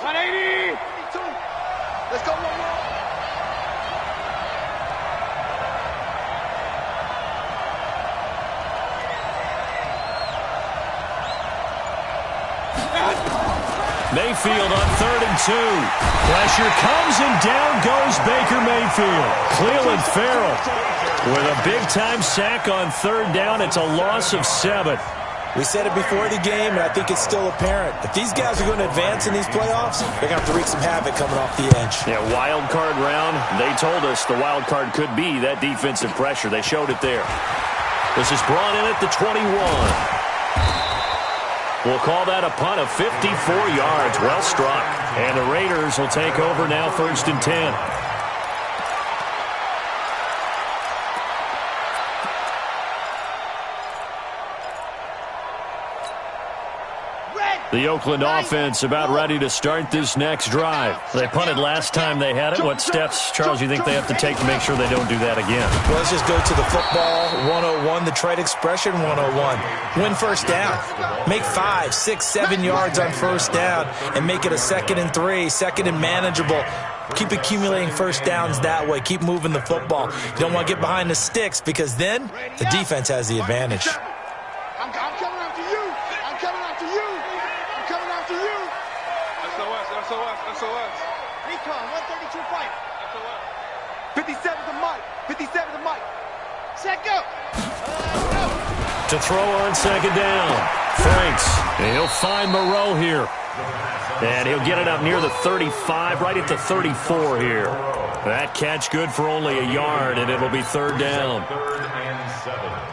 180. 2. Let's go one more. Mayfield on 3rd and 2. Pressure comes and down goes Baker Mayfield. Cleveland Farrell with a big-time sack on 3rd down. It's a loss of 7. We said it before the game, and I think it's still apparent. If these guys are going to advance in these playoffs, they're going to have to wreak some havoc coming off the edge. Yeah, wild card round. They told us the wild card could be that defensive pressure. They showed it there. This is brought in at the 21. We'll call that a punt of 54 yards. Well struck. And the Raiders will take over now, 1st and 10. The Oakland offense about ready to start this next drive. They punted last time they had it. What steps, Charles, you think they have to take to make sure they don't do that again? Well, let's just go to the football 101, the trade expression 101. Win 1st down. Make 5, 6, 7 yards on 1st down and make it a 2nd and 3, 2nd and manageable. Keep accumulating 1st downs that way. Keep moving the football. You don't want to get behind the sticks because then the defense has the advantage. I'm coming after you. I'm coming after you. I'm coming after you. SOS. Recon, 132 fight. SOS. 57 to Mike. 57 to Mike. Set, go. Go. To throw on 2nd down. Franks. And he'll find Moreau here. And he'll get it up near the 35, right at the 34 here. That catch good for only a yard, and it'll be 3rd down. 3rd and 7.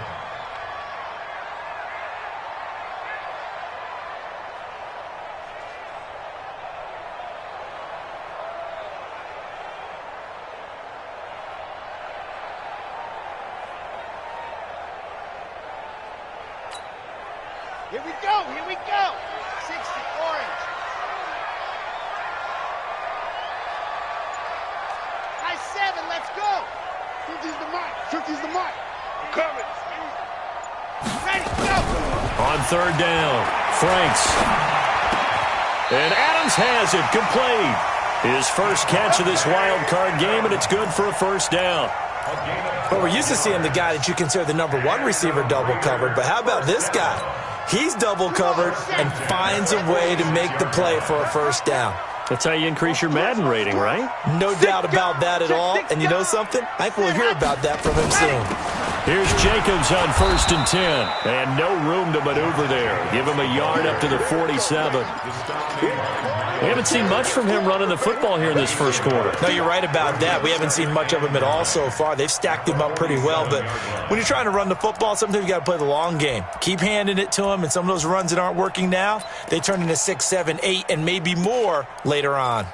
Here we go. 60, orange. High 7, let's go. 50's the mark. I'm coming. Ready, go. On 3rd down, Franks. And Adams has it, complete. His first catch of this wild card game, and it's good for a 1st down. Well, we're used to seeing the guy that you consider the number 1 receiver double covered, but how about this guy? He's double covered and finds a way to make the play for a 1st down. That's how you increase your Madden rating, right? No doubt about that at all. And you know something? I think we'll hear about that from him soon. Here's Jacobs on 1st and 10. And no room to maneuver there. Give him a yard up to the 47. We haven't seen much from him running the football here in this first quarter. No, you're right about that. We haven't seen much of him at all so far. They've stacked him up pretty well. But when you're trying to run the football, sometimes you got to play the long game. Keep handing it to him, and some of those runs that aren't working now, they turn into 6, 7, 8, and maybe more later on.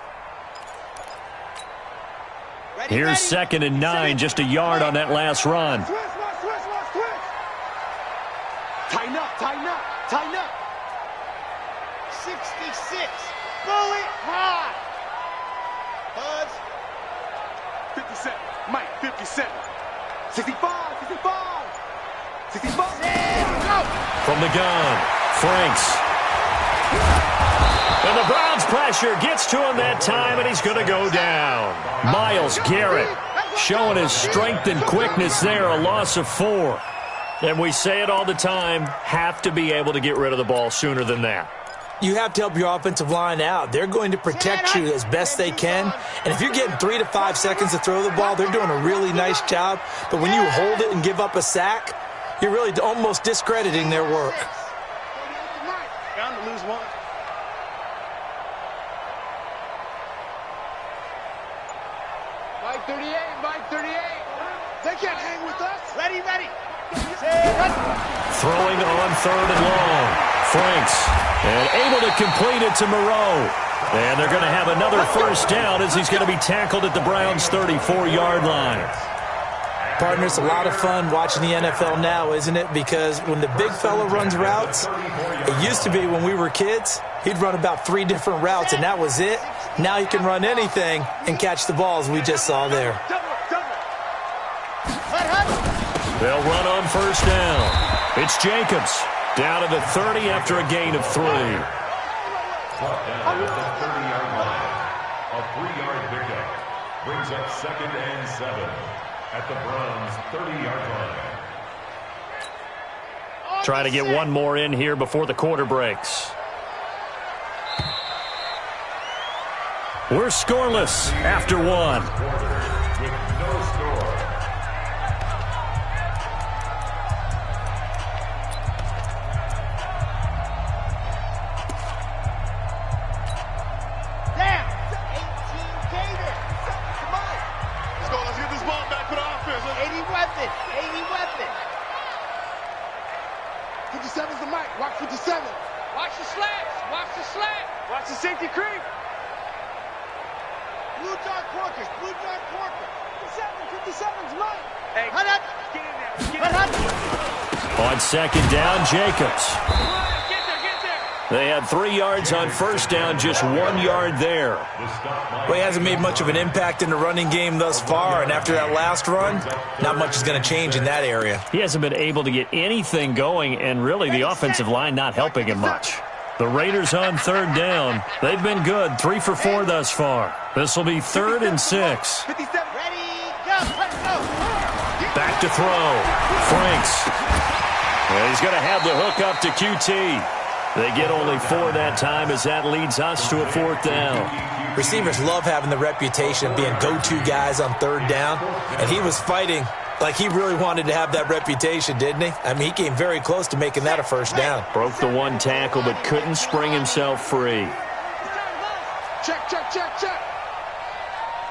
Here's 2nd and 9, just a yard on that last run. Tighten up. 66. Bullet high. Buzz. 57. Mike, 57. 65. 65. Go. From the gun, Franks. And the Browns pressure gets to him that time, and he's going to go down. Myles Garrett showing his strength and quickness there, a loss of 4. And we say it all the time, have to be able to get rid of the ball sooner than that. You have to help your offensive line out. They're going to protect you as best they can. And if you're getting 3 to 5 seconds to throw the ball, they're doing a really nice job. But when you hold it and give up a sack, you're really almost discrediting their work. Bound to lose one. Mike 38. They can't hang with us. Ready. Throwing on 3rd and long. Franks. And able to complete it to Moreau. And they're going to have another 1st down as he's going to be tackled at the Browns' 34-yard line. Partner, it's a lot of fun watching the NFL now, isn't it? Because when the big fella runs routes, it used to be when we were kids, he'd run about 3 different routes, and that was it. Now he can run anything and catch the balls we just saw there. They'll run on 1st down. It's Jacobs down to the 30 after a gain of 3. Brought down at the 30-yard line. A 3-yard pickup brings up 2nd and 7 at the Browns' 30-yard line. Try to get one more in here before the quarter breaks. We're scoreless after one. With no score. Down. 18 Gator. Come on. Let's get this ball back for the offense. 80 weapon. 80 weapon. 57's the mic. Watch 57. Watch the slats. Watch the slat. Watch the safety creep. Blue dark Corkers. Blue dark Corker. 57's Mike. Hey, hut up. Get in there. Hut up. On second down, Jacobs. Get there. They had 3 yards on first down, just 1 yard there. Well, he hasn't made much of an impact in the running game thus far, and after that last run, not much is going to change in that area. He hasn't been able to get anything going, and really the offensive line not helping him much. The Raiders on third down. They've been good, 3 for 4 thus far. This will be 3rd and 6. 57. Ready, go. Let's go. Back to throw. Franks. And he's going to have the hook up to QT. They get only 4 that time as that leads us to a 4th down. Receivers love having the reputation of being go-to guys on third down, and he was fighting like he really wanted to have that reputation, didn't he? I mean, he came very close to making that a first down. Broke the 1 tackle but couldn't spring himself free. Check.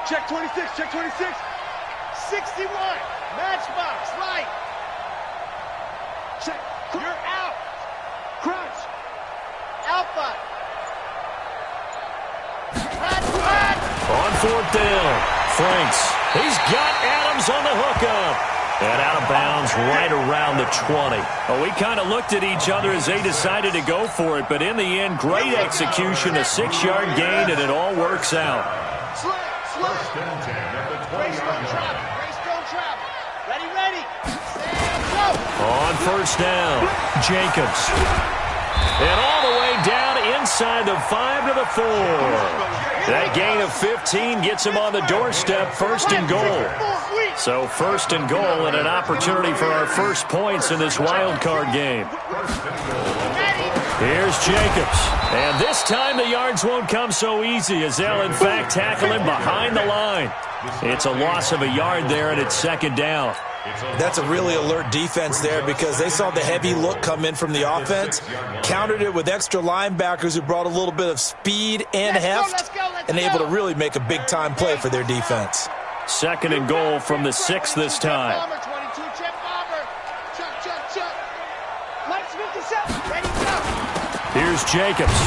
Check 26. Check 26. 61. Matchbox. Light. Check. You're out. Crouch. Alpha. Run. On 4th down, Franks. He's got Adams on the hookup. And out of bounds right around the 20. Well, we kind of looked at each other as they decided to go for it, but in the end, great execution, a 6-yard gain, and it all works out. Slip. First and 10 at the 20-yard line. Race don't travel. Ready. Stand, go. On first down, Jacobs. And all the way down inside the 5 to the 4. That gain of 15 gets him on the doorstep, 1st and goal. So 1st and goal and an opportunity for our first points in this wild card game. Here's Jacobs. And this time the yards won't come so easy as they'll in fact tackle him behind the line. It's a loss of a yard there and it's 2nd down. That's a really alert defense there because they saw the heavy look come in from the offense, countered it with extra linebackers who brought a little bit of speed and heft, and able to really make a big-time play for their defense. 2nd and goal from the 6 this time. Bomber, 22, check bomber. Chuck. Lights 57, ready, go. Here's Jacobs.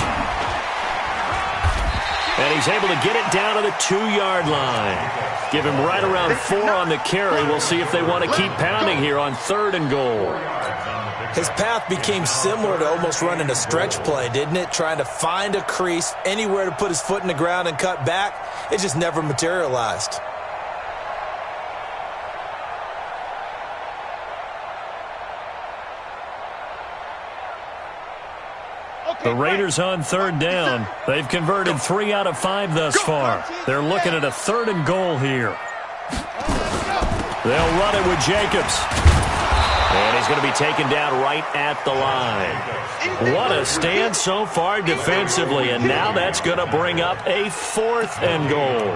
And he's able to get it down to the 2-yard line. Give him right around 4 on the carry. We'll see if they want to keep pounding here on 3rd and goal. His path became similar to almost running a stretch play, didn't it? Trying to find a crease, anywhere to put his foot in the ground and cut back. It just never materialized. The Raiders on 3rd down. They've converted 3 out of 5 thus far. They're looking at a 3rd and goal here. They'll run it with Jacobs. And he's going to be taken down right at the line. What a stand so far defensively, and now that's going to bring up a 4th and goal.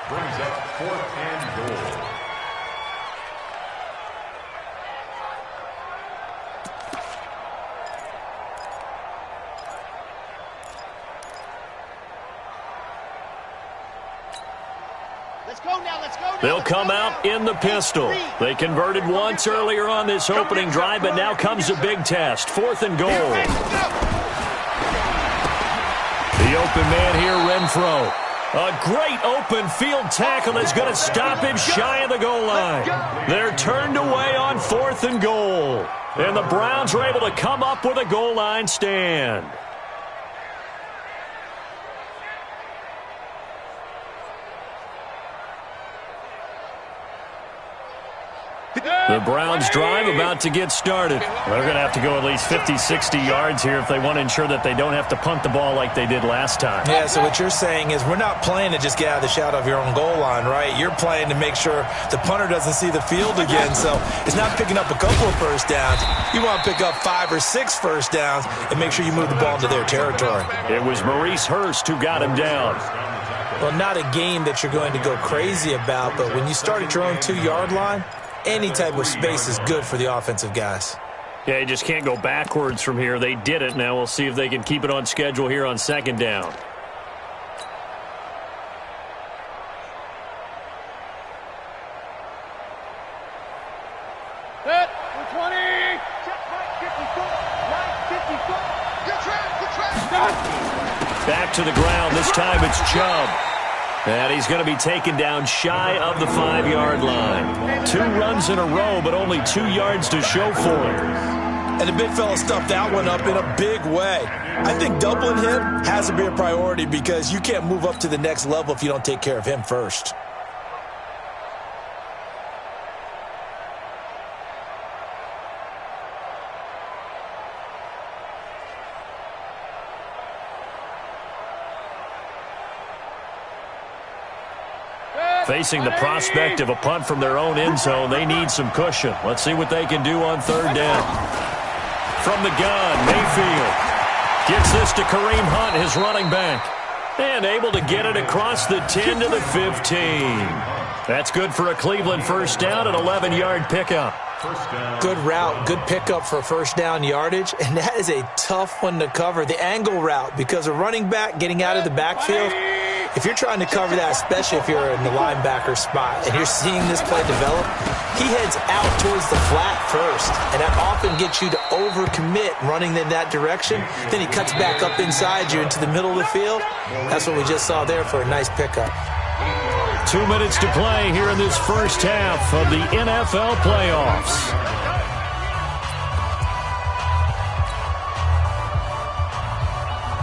Brings up 4th and goal. They'll come out in the pistol. They converted once earlier on this opening drive, but now comes a big test. 4th and goal. The open man here, Renfro. A great open field tackle is going to stop him shy of the goal line. They're turned away on 4th and goal. And the Browns are able to come up with a goal line stand. The Browns drive about to get started. They're going to have to go at least 50, 60 yards here if they want to ensure that they don't have to punt the ball like they did last time. Yeah, so what you're saying is we're not playing to just get out of the shadow of your own goal line, right? You're playing to make sure the punter doesn't see the field again. So it's not picking up a couple of first downs. You want to pick up 5 or 6 first downs and make sure you move the ball into their territory. It was Maurice Hurst who got him down. Well, not a game that you're going to go crazy about, but when you start at your own 2-yard line, any type of space is good for the offensive guys. Yeah, you just can't go backwards from here. They did it. Now we'll see if they can keep it on schedule here on second down. Hit, 20. Check right, 54. Right, 54. Good trap. Back to the ground. This time it's Chubb. And he's going to be taken down shy of the 5-yard line. 2 runs in a row, but only 2 yards to show for it. And the big fella stuffed that one up in a big way. I think doubling him has to be a priority because you can't move up to the next level if you don't take care of him first. Facing the prospect of a punt from their own end zone, they need some cushion. Let's see what they can do on third down. From the gun, Mayfield gets this to Kareem Hunt, his running back, and able to get it across the 10 to the 15. That's good for a Cleveland first down, an 11-yard pickup. Good route, good pickup for first down yardage, and that is a tough one to cover, the angle route, because a running back getting out of the backfield, if you're trying to cover that, especially if you're in the linebacker spot and you're seeing this play develop, he heads out towards the flat first, and that often gets you to overcommit running in that direction. Then he cuts back up inside you into the middle of the field. That's what we just saw there for a nice pickup. 2 minutes to play here in this first half of the NFL playoffs.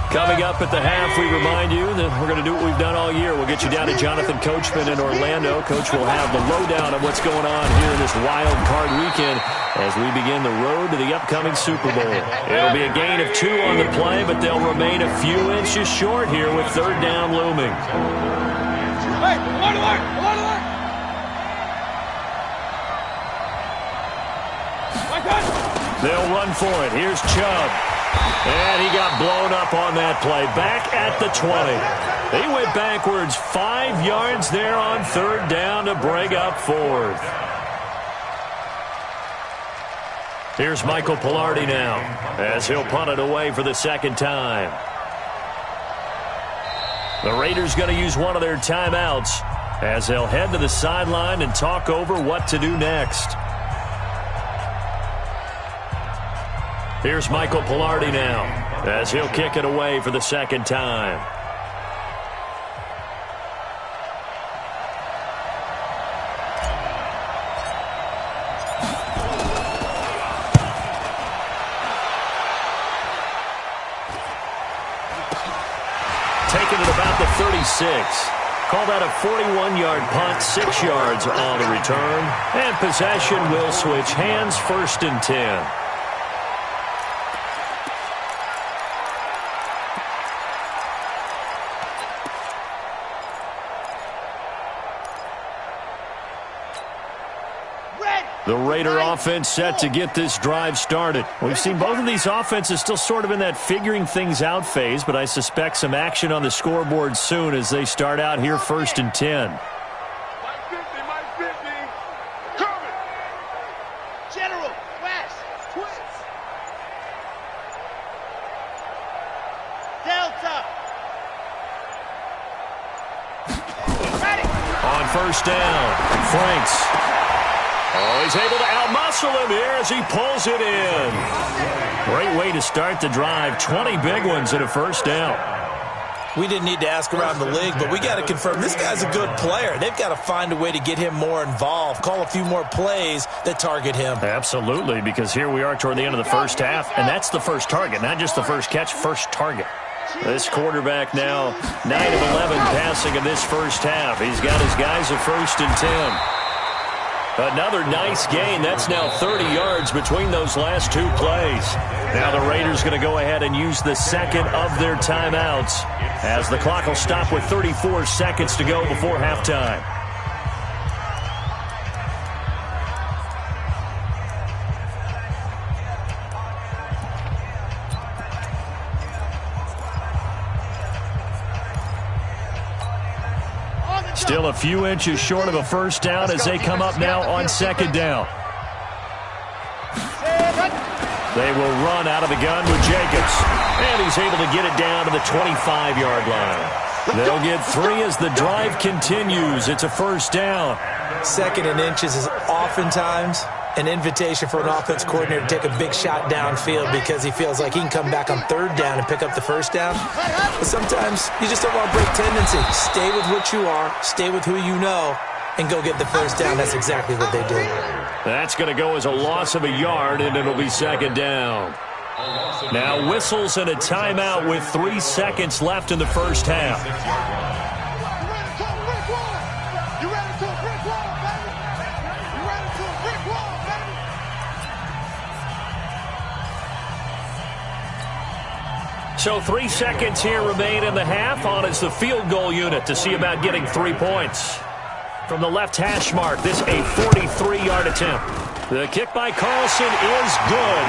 Coming up at the half, we remind you that we're going to do what we've done all year. We'll get you down to Jonathan Coachman in Orlando. Coach will have the lowdown of what's going on here in this wild card weekend as we begin the road to the upcoming Super Bowl. It'll be a gain of 2 on the play, but they'll remain a few inches short here with third down looming. Hey, alert! They'll run for it. Here's Chubb. And he got blown up on that play. Back at the 20. He went backwards 5 yards there on third down to bring up fourth. Here's Michael Pilardi now as he'll punt it away for the second time. The Raiders going to use one of their timeouts as they'll head to the sideline and talk over what to do next. Here's Michael Pilardi now as he'll kick it away for the second time. Taking it about the 36. Call that a 41-yard punt, 6 yards on the return. And possession will switch hands, 1st and 10. The Raider offense set to get this drive started. We've seen both of these offenses still sort of in that figuring things out phase, but I suspect some action on the scoreboard soon as they start out here 1st and 10. Mike 50. Coming. General, West, Twins. Delta. Ready. On first down, Franks. Oh, he's able to outmuscle him here as he pulls it in. Great way to start the drive. 20 big ones and a first down. We didn't need to ask around the league, but we got to confirm this guy's a good player. They've got to find a way to get him more involved, call a few more plays that target him. Absolutely, because here we are toward the end of the first half, and that's the first target, not just the first catch, first target. This quarterback now 9 of 11 passing in this first half. He's got his guys at 1st and 10. Another nice gain. That's now 30 yards between those last two plays. Now the Raiders going to go ahead and use the second of their timeouts as the clock will stop with 34 seconds to go before halftime. Still a few inches short of a first down as they come up now on second down. They will run out of the gun with Jacobs. And he's able to get it down to the 25-yard line. They'll get 3 as the drive continues. It's a first down. Second and inches is oftentimes an invitation for an offense coordinator to take a big shot downfield because he feels like he can come back on third down and pick up the first down. But sometimes you just don't want to break tendency. Stay with what you are, stay with who you know, and go get the first down. That's exactly what they did. That's going to go as a loss of a yard, and it'll be second down. Now whistles and a timeout with 3 seconds left in the first half. So 3 seconds here remain in the half. On is the field goal unit to see about getting 3 points. From the left hash mark, this a 43-yard attempt. The kick by Carlson is good.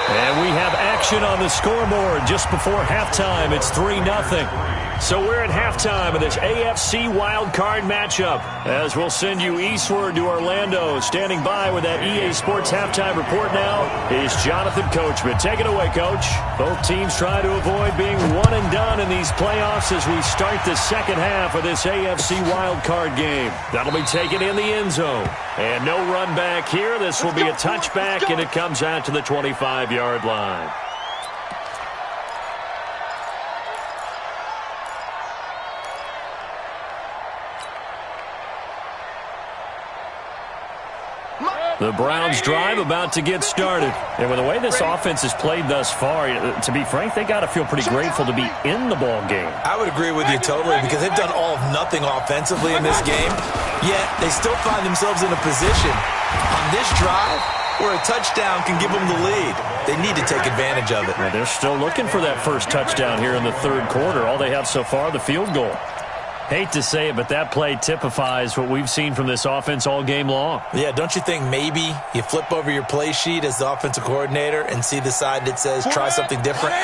And we have action on the scoreboard just before halftime. It's 3-0. So we're at halftime of this AFC wildcard matchup. As we'll send you eastward to Orlando. Standing by with that EA Sports halftime report now is Jonathan Coachman. Take it away, Coach. Both teams try to avoid being one and done in these playoffs as we start the second half of this AFC wildcard game. That'll be taken in the end zone. And no run back here. This will be a touchback, and it comes out to the 25-yard line. The Browns drive about to get started. And with the way this offense has played thus far, to be frank, they got to feel pretty grateful to be in the ball game. I would agree with you totally because they've done all of nothing offensively in this game, yet they still find themselves in a position on this drive where a touchdown can give them the lead. They need to take advantage of it. Well, they're still looking for that first touchdown here in the third quarter. All they have so far, the field goal. Hate to say it, but that play typifies what we've seen from this offense all game long. Yeah, don't you think maybe you flip over your play sheet as the offensive coordinator and see the side that says try something different?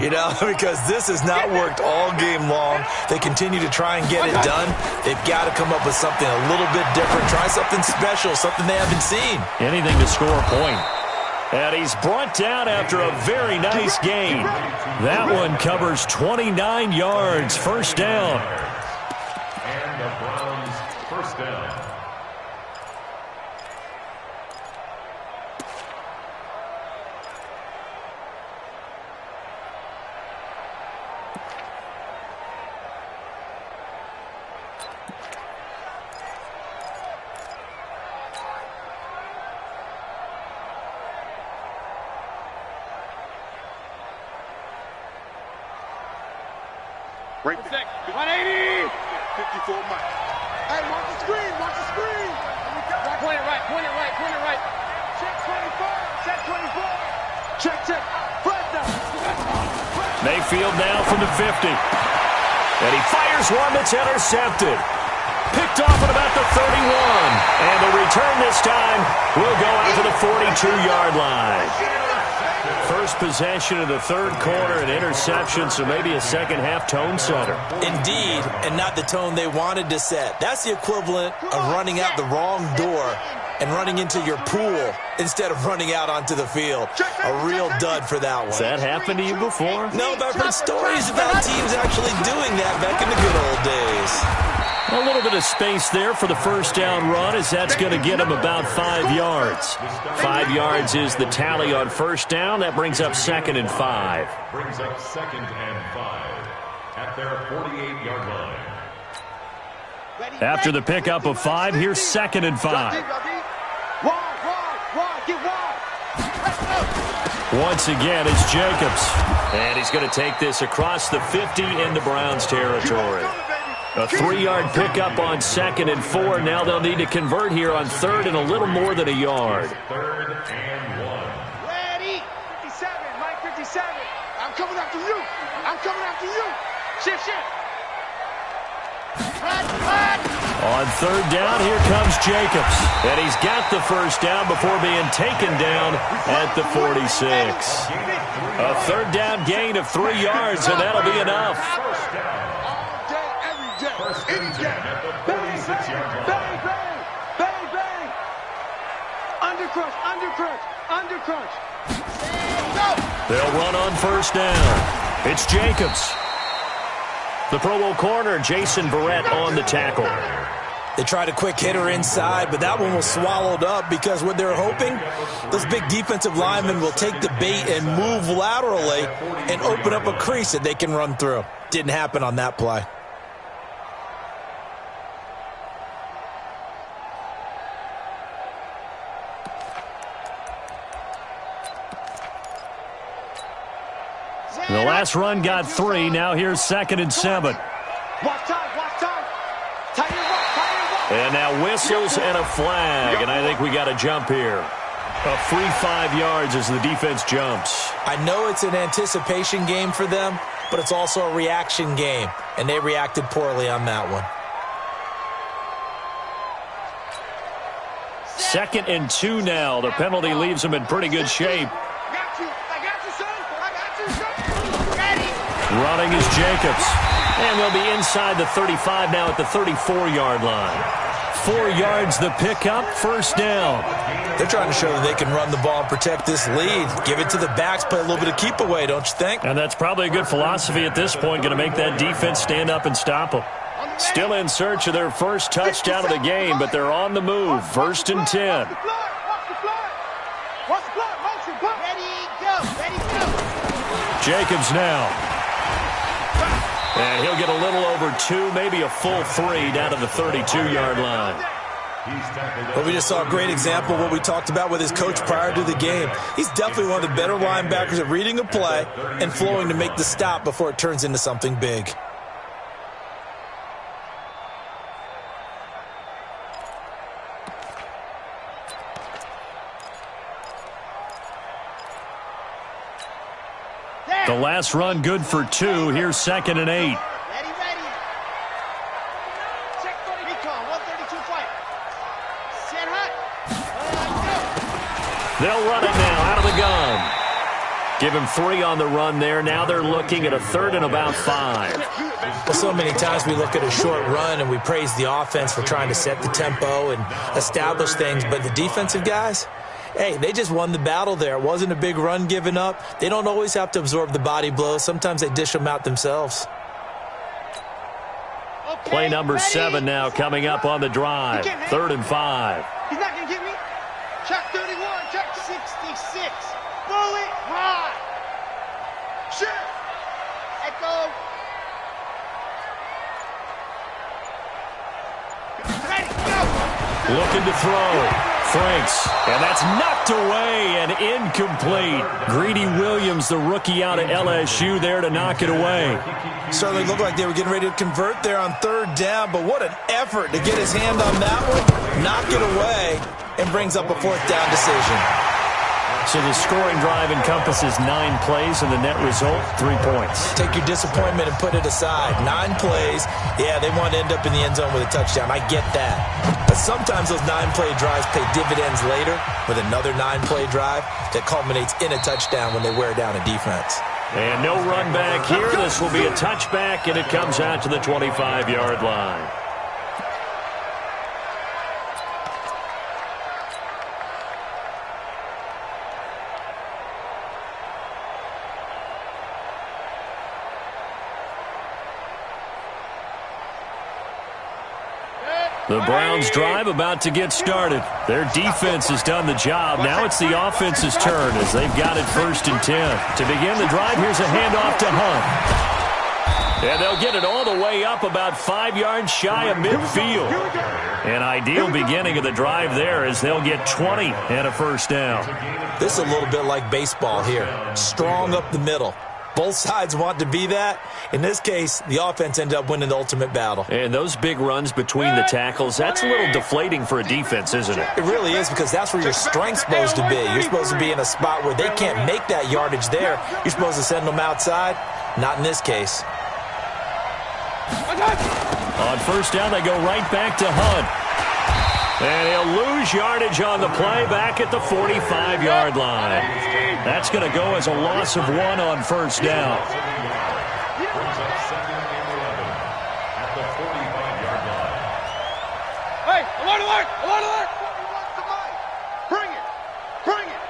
You know, because this has not worked all game long. They continue to try and get it done. They've got to come up with something a little bit different. Try something special, something they haven't seen. Anything to score a point. And he's brought down after a very nice gain. That one covers 29 yards, first down. And the Browns first down. Break 180. 54 Mike. Hey, watch the screen. Watch the screen. Point it right. Point it right. Point it right. Check 24. Check 24. Check, check. Flat down. Mayfield now from the 50. And he fires one that's intercepted. Picked off at about the 31. And the return this time will go out to the 42-yard line. First possession of the third quarter, an interception, so maybe a second-half tone setter. Indeed, and not the tone they wanted to set. That's the equivalent of running out the wrong door and running into your pool instead of running out onto the field. A real dud for that one. Has that happened to you before? No, but I've heard stories about teams actually doing that back in the good old days. A little bit of space there for the first down run as that's going to get him about 5 yards. 5 yards is the tally on first down. That brings up 2nd and 5. Brings up 2nd and 5 at their 48-yard line. After the pickup of 5, here's 2nd and 5. Once again, it's Jacobs. And he's going to take this across the 50 into Browns territory. A 3-yard pickup on 2nd and 4. Now they'll need to convert here on 3rd and a little more than a yard. 3rd and 1. Ready? 57, Mike 57. I'm coming after you. I'm coming after you. Shift. On 3rd down, here comes Jacobs. And he's got the first down before being taken down at the 46. A 3rd down gain of 3 yards, and that'll be enough. First and 10 at the 46-yard line. Bang. Undercrunch. They'll run on 1st down. It's Jacobs. The Pro Bowl corner, Jason Verrett, on the tackle. They tried a quick hitter inside, but that one was swallowed up because what they're hoping, those big defensive linemen will take the bait and move laterally and open up a crease that they can run through. Didn't happen on that play. The last run got 3. Now here's 2nd and 7. Watch time. Tighten it up. And now whistles and a flag. And I think we got a jump here. A free 5 yards as the defense jumps. I know it's an anticipation game for them, but it's also a reaction game. And they reacted poorly on that one. 2nd and 2 now. The penalty leaves them in pretty good shape. I got you, son. Ready? Running is Jacobs. And they'll be inside the 35 now at the 34-yard line. 4 yards the pickup, 1st down. They're trying to show that they can run the ball and protect this lead. Give it to the backs, play a little bit of keep away, don't you think? And that's probably a good philosophy at this point, going to make that defense stand up and stop them. Still in search of their first touchdown of the game, but they're on the move. 1st and 10. Jacobs now. And he'll get a little over 2, maybe a full 3 down to the 32-yard line. Well, we just saw a great example of what we talked about with his coach prior to the game. He's definitely one of the better linebackers at reading a play and flowing to make the stop before it turns into something big. The last run good for 2. Here's 2nd and 8. Ready. Check for the recon. 132 fight. Set hot. They'll run it now out of the gun. Give him 3 on the run there. Now they're looking at a 3rd and about 5. Well, so many times we look at a short run and we praise the offense for trying to set the tempo and establish things, but the defensive guys, hey, they just won the battle there. It wasn't a big run given up. They don't always have to absorb the body blows. Sometimes they dish them out themselves. Okay, Play number ready. 7 now coming up on the drive. 3rd and 5. He's not going to get me. Check 31. Check 66. Bullet ride. Shit. Echo. Ready, go. Looking to throw. Franks, and that's knocked away and incomplete. Greedy Williams, the rookie out of LSU, there to knock it away. Certainly looked like they were getting ready to convert there on 3rd down, but what an effort to get his hand on that one, knock it away, and brings up a 4th down decision. So the scoring drive encompasses 9 plays, and the net result, 3 points. Take your disappointment and put it aside. 9 plays. Yeah, they want to end up in the end zone with a touchdown. I get that. But sometimes those 9-play drives pay dividends later with another 9-play drive that culminates in a touchdown when they wear down a defense. And no run back here. This will be a touchback, and it comes out to the 25-yard line. The Browns drive about to get started. Their defense has done the job. Now it's the offense's turn as they've got it 1st and 10. To begin the drive, here's a handoff to Hunt. And they'll get it all the way up about 5 yards shy of midfield. An ideal beginning of the drive there as they'll get 20 and a 1st down. This is a little bit like baseball here. Strong up the middle. Both sides want to be that. In this case, the offense ended up winning the ultimate battle. And those big runs between the tackles, that's a little deflating for a defense, isn't it? It really is, because that's where your strength's supposed to be. You're supposed to be in a spot where they can't make that yardage there. You're supposed to send them outside. Not in this case. On first down, they go right back to Hunt. And he'll lose yardage on the play back at the 45-yard line. That's going to go as a loss of 1 on first down. Brings up second and 11 at the 45-yard line. Hey, alert, alert, alert, alert. Bring it, bring it.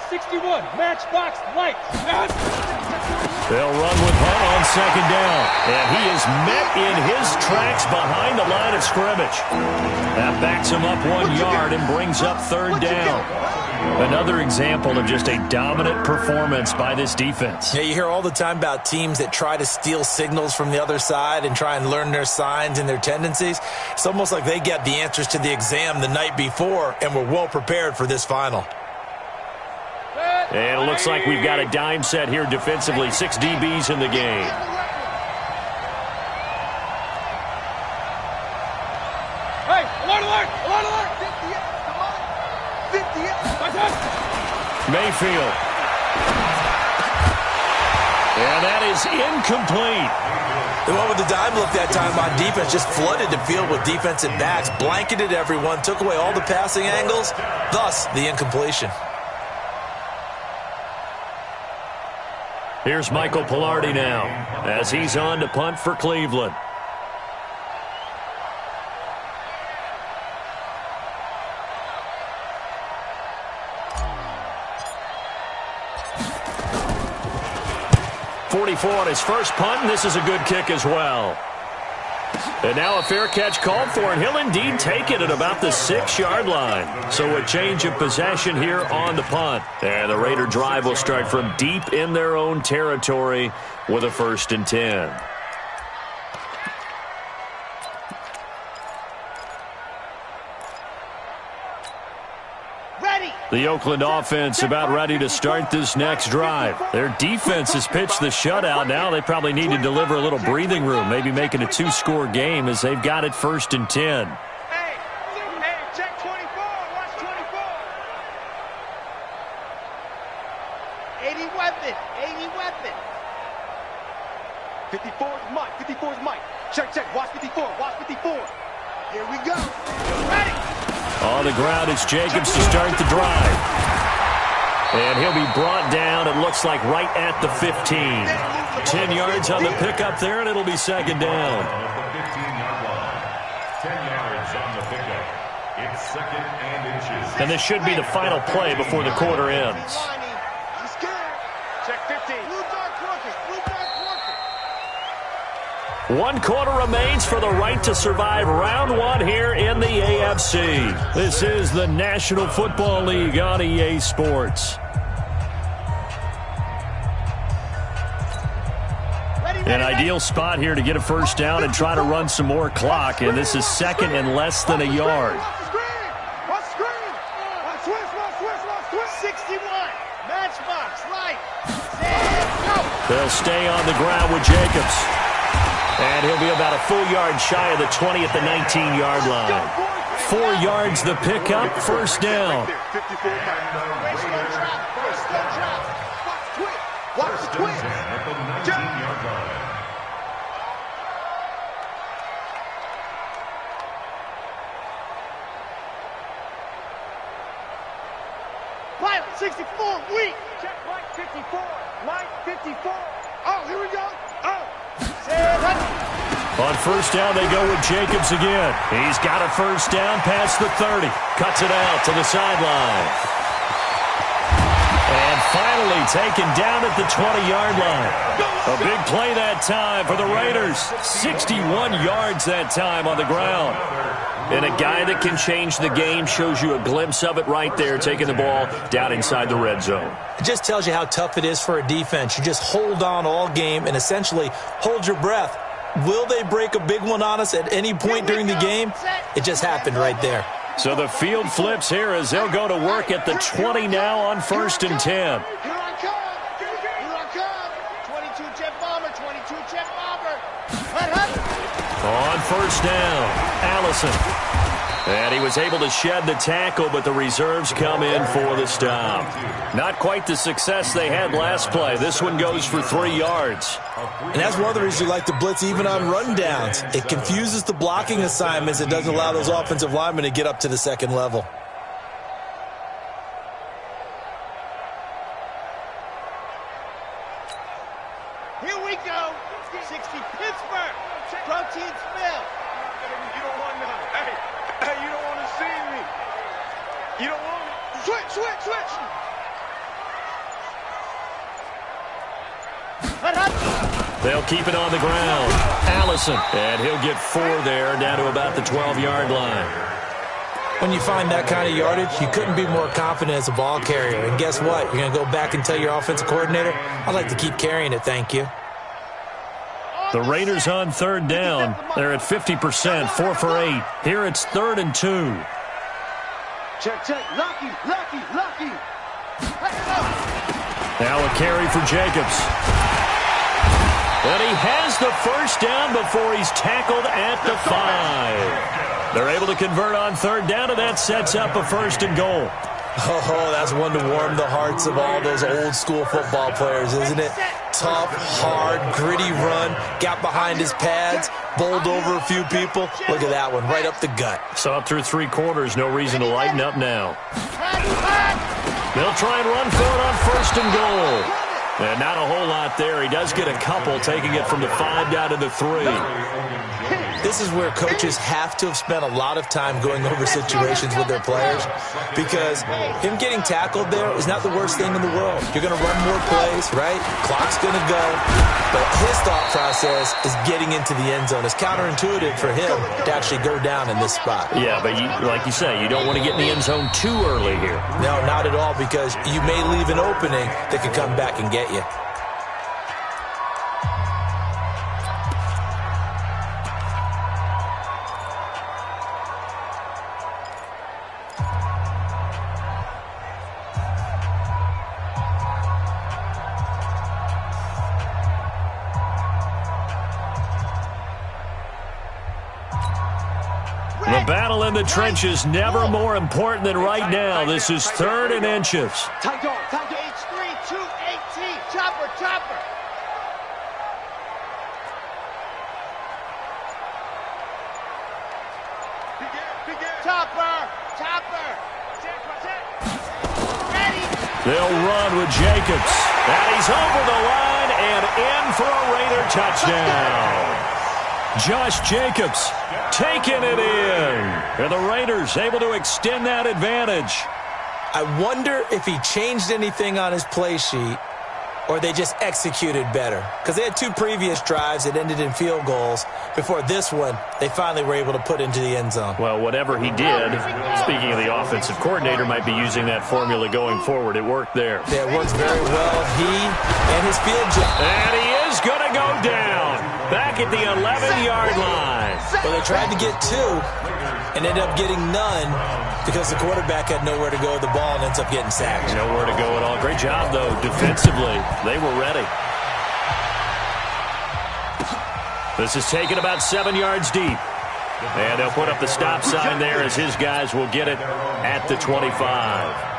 61, matchbox lights. They'll run with Hunt on second down. And he is met in his tracks behind the line of scrimmage. That backs him up 1 yard and brings up third down. Another example of just a dominant performance by this defense. Yeah, you hear all the time about teams that try to steal signals from the other side and try and learn their signs and their tendencies. It's almost like they get the answers to the exam the night before and were well prepared for this final. And it looks like we've got a dime set here defensively. 6 DBs in the game. Hey, alert, alert, alert, alert. 58, 58. Mayfield. And that is incomplete. The one with the dime look that time on defense just flooded the field with defensive backs, blanketed everyone, took away all the passing angles, thus the incompletion. Here's Michael Pilardi now as he's on to punt for Cleveland. .44 on his first punt, and this is a good kick as well. And now a fair catch called for, and he'll indeed take it at about the 6-yard line. So a change of possession here on the punt. And the Raider drive will start from deep in their own territory with a 1st and 10. The Oakland offense about ready to start this next drive. Their defense has pitched the shutout. Now they probably need to deliver a little breathing room, maybe make it a 2-score game as they've got it 1st and 10. Hey, check 24, watch 24. 80 weapon, 80 weapon. 54 is Mike, 54 is Mike. Check, watch 54, watch 54. Here we go. Ready. On the ground, it's Jacobs to start the drive. And he'll be brought down, it looks like, right at the 15. 10 yards on the pickup there, and it'll be second down. At the 15-yard line. 10 yards on the pickup. It's second and inches. And this should be the final play before the quarter ends. I'm scared. Check 15. Blue dark working, blue dark working. 1 quarter remains for the right to survive round 1 here in the AFC. This is the National Football League on EA Sports. An ideal spot here to get a first down and try to run some more clock, and this is second and less than a yard. Watch the screen. Watch twist. 61. Matchbox light. Go. They'll stay on the ground with Jacobs. And he'll be about a full yard shy of the 20 at the 19-yard line. 4 yards the pickup, first down. Watch the twist. At the 19-yard line. Pilot 64, weak. Check Mike 54. Mike 54. Oh, here we go. Oh. On first down, they go with Jacobs again. He's got a first down past the 30. Cuts it out to the sideline. And finally taken down at the 20-yard line. A big play that time for the Raiders. 61 yards that time on the ground. And a guy that can change the game, shows you a glimpse of it right there, taking the ball down inside the red zone. It just tells you how tough it is for a defense. You just hold on all game and essentially hold your breath. Will they break a big one on us at any point during the game? It just happened right there. So the field flips here as they'll go to work at the 20 now on 1st and 10. Here I come. Here I come. On first down, Allison. And he was able to shed the tackle, but the reserves come in for the stop. Not quite the success they had last play. This one goes for 3 yards. And that's one of the reasons you like to blitz even on rundowns. It confuses the blocking assignments. It doesn't allow those offensive linemen to get up to the second level. Here we go. 60 Pittsburgh. Protein spill. You don't want none. Hey, you don't want to see me. You don't want it. Switch. They'll keep it on the ground. Allison, and he'll get 4 there, down to about the 12-yard line. When you find that kind of yardage, you couldn't be more confident as a ball carrier. And guess what? You're going to go back and tell your offensive coordinator, I'd like to keep carrying it, thank you. The Raiders on third down. They're at 50%, 4 for 8. Here it's 3rd and 2. Check. Lucky. Now a carry for Jacobs. And he has the first down before he's tackled at the 5. They're able to convert on third down, and that sets up a 1st and goal. Oh, that's one to warm the hearts of all those old-school football players, isn't it? Tough, hard, gritty run, got behind his pads, bowled over a few people. Look at that one, right up the gut. Saw it through 3 quarters, no reason to lighten up now. They'll try and run for it on 1st and goal. And not a whole lot there. He does get a couple, taking it from the 5 down to the 3. This is where coaches have to have spent a lot of time going over situations with their players, because him getting tackled there is not the worst thing in the world. You're going to run more plays, right? Clock's going to go. But his thought process is getting into the end zone. It's counterintuitive for him to actually go down in this spot. Yeah, but like you say, you don't want to get in the end zone too early here. No, not at all, because you may leave an opening that could come back and get you. The battle in the trenches never more important than right now. This is 3rd and inches. Tight dog, H3, 218. Chopper. Chopper. Ready. They'll run with Jacobs. And he's over the line and in for a Raider touchdown. Josh Jacobs taking it in. And the Raiders able to extend that advantage. I wonder if he changed anything on his play sheet or they just executed better. Because they had 2 previous drives that ended in field goals. Before this one, they finally were able to put into the end zone. Well, whatever he did, speaking of the offensive coordinator, might be using that formula going forward. It worked there. Yeah, it works very well. He and his field job. And he is going to go down. Back at the 11-yard line. Well, they tried to get 2 and ended up getting none because the quarterback had nowhere to go with the ball and ends up getting sacked. Nowhere to go at all. Great job, though, defensively. They were ready. This is taken about 7 yards deep. And they'll put up the stop sign there as his guys will get it at the 25.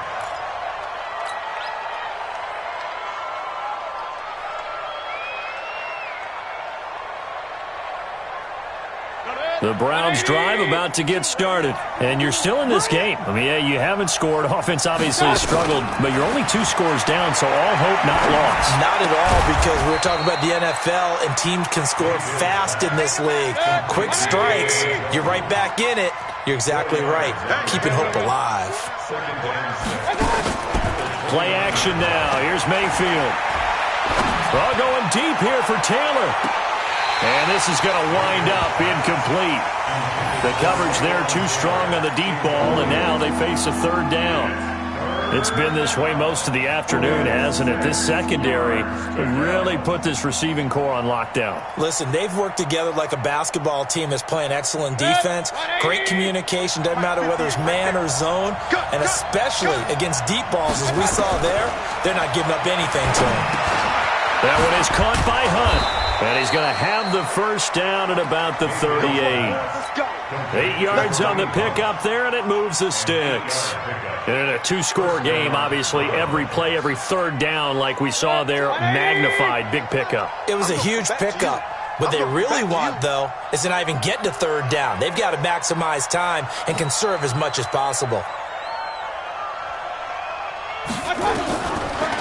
The Browns drive about to get started. And you're still in this game. I mean, yeah, you haven't scored. Offense obviously struggled, but you're only 2 scores down, so all hope not lost. Not at all, because we're talking about the NFL, and teams can score fast in this league. Quick strikes, you're right back in it. You're exactly right. Keeping hope alive. Play action now. Here's Mayfield. Well, going deep here for Taylor. And this is going to wind up incomplete. The coverage there too strong on the deep ball, and now they face a 3rd down. It's been this way most of the afternoon, hasn't it? This secondary really put this receiving core on lockdown. Listen, they've worked together like a basketball team that's playing excellent defense. Great communication, doesn't matter whether it's man or zone, and especially against deep balls, as we saw there, they're not giving up anything to them. That one is caught by Hunt. And he's going to have the first down at about the 38. 8 yards on the pickup there, and it moves the sticks. And in a two-score game, obviously, every play, every third down, like we saw there, magnified. Big pickup. It was a huge pickup. What they really want, though, is to not even get to third down. They've got to maximize time and conserve as much as possible.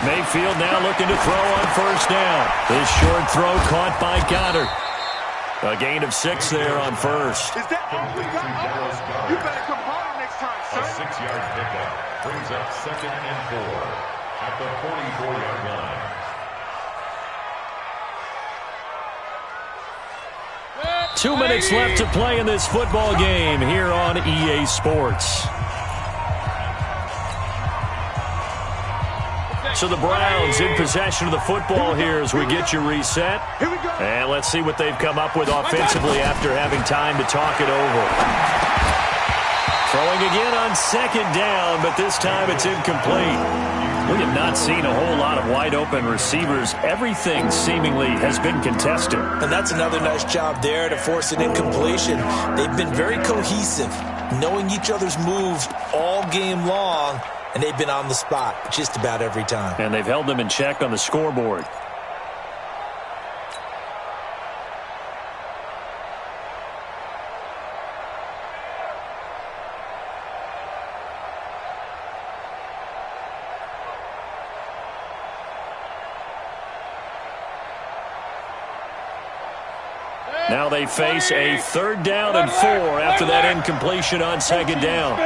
Mayfield now looking to throw on first down. This short throw caught by Goddard. A gain of 6 there on first. Is that all we got? You better come hard next time, son. A 6-yard pickup brings up 2nd and 4 at the 44-yard line. Two minutes left to play in this football game here on EA Sports. So the Browns in possession of the football here as we get you reset. And let's see what they've come up with offensively after having time to talk it over. Throwing again on 2nd down, but this time it's incomplete. We have not seen a whole lot of wide-open receivers. Everything seemingly has been contested. And that's another nice job there to force an incompletion. They've been very cohesive, knowing each other's moves all game long, and they've been on the spot just about every time. And they've held them in check on the scoreboard. Now they face a 3rd down and 4 after that incompletion on 2nd down.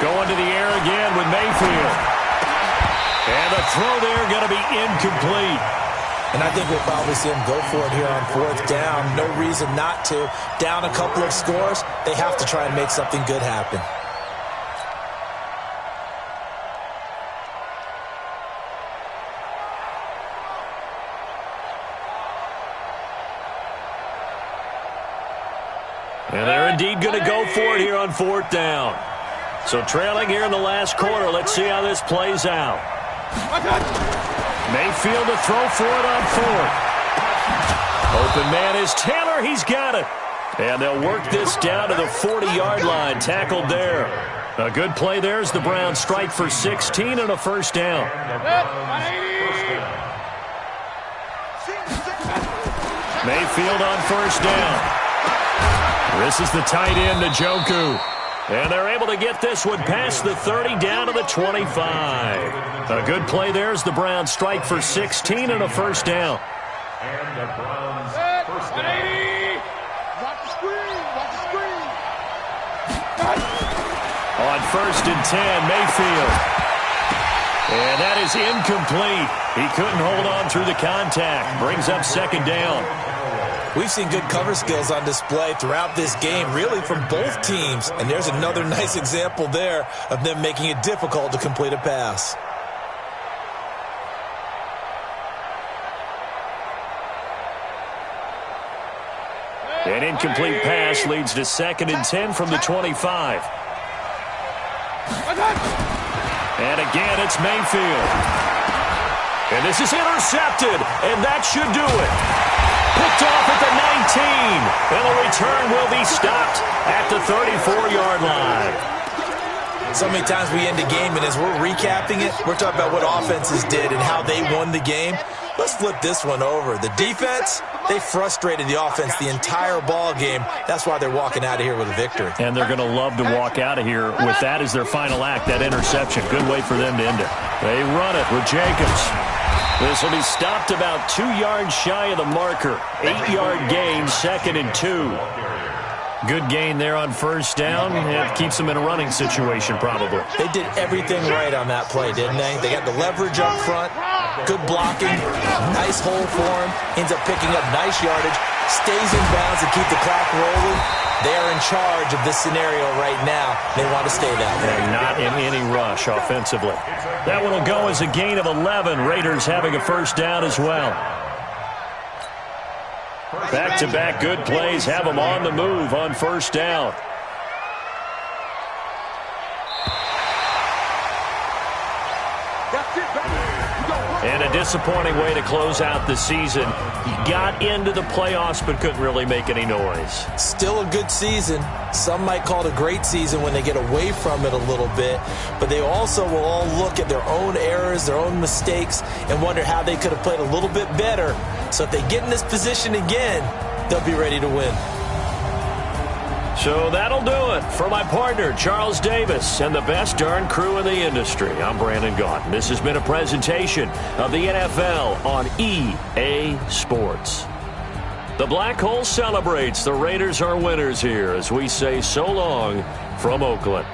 Going to the air again with Mayfield. And the throw there going to be incomplete. And I think we'll probably see him go for it here on 4th down. No reason not to. Down a couple of scores, they have to try and make something good happen. And they're indeed going to go for it here on 4th down. So trailing here in the last quarter, let's see how this plays out. Mayfield to throw for it on 4th. Open man is Taylor. He's got it. And they'll work this down to the 40-yard line. Tackled there. A good play there as the Browns strike for 16 and a first down. Mayfield on first down. This is the tight end, Njoku. And they're able to get this one past the 30 down to the 25. A good play there as the Browns strike for 16 and a first down. And the Browns first down. Watch the screen. Watch the screen. On 1st and 10, Mayfield. And that is incomplete. He couldn't hold on through the contact. Brings up 2nd down. We've seen good cover skills on display throughout this game, really from both teams. And there's another nice example there of them making it difficult to complete a pass. An incomplete pass leads to 2nd and 10 from the 25. And again, it's Mayfield. And this is intercepted, and that should do it. Picked off at the 19, and the return will be stopped at the 34-yard line. So many times we end a game, and as we're recapping it, we're talking about what offenses did and how they won the game. Let's flip this one over. The defense, they frustrated the offense the entire ball game. That's why they're walking out of here with a victory. And they're going to love to walk out of here with that as their final act, that interception. Good way for them to end it. They run it with Jacobs. This will be stopped about 2 yards shy of the marker. 8-yard gain, 2nd and 2. Good gain there on first down. It keeps them in a running situation probably. They did everything right on that play, didn't they? They got the leverage up front, good blocking, nice hole for him, ends up picking up nice yardage, stays in bounds to keep the clock rolling. They're in charge of this scenario right now. They want to stay that way. They're not in any rush offensively. That one will go as a gain of 11. Raiders having a first down as well. Back-to-back good plays have them on the move on first down. And a disappointing way to close out the season. He got into the playoffs but couldn't really make any noise. Still a good season. Some might call it a great season when they get away from it a little bit, but they also will all look at their own errors, their own mistakes, and wonder how they could have played a little bit better. So if they get in this position again, they'll be ready to win. So that'll do it for my partner, Charles Davis, and the best darn crew in the industry. I'm Brandon Gaudin. This has been a presentation of the NFL on EA Sports. The Black Hole celebrates. The Raiders are winners here as we say so long from Oakland.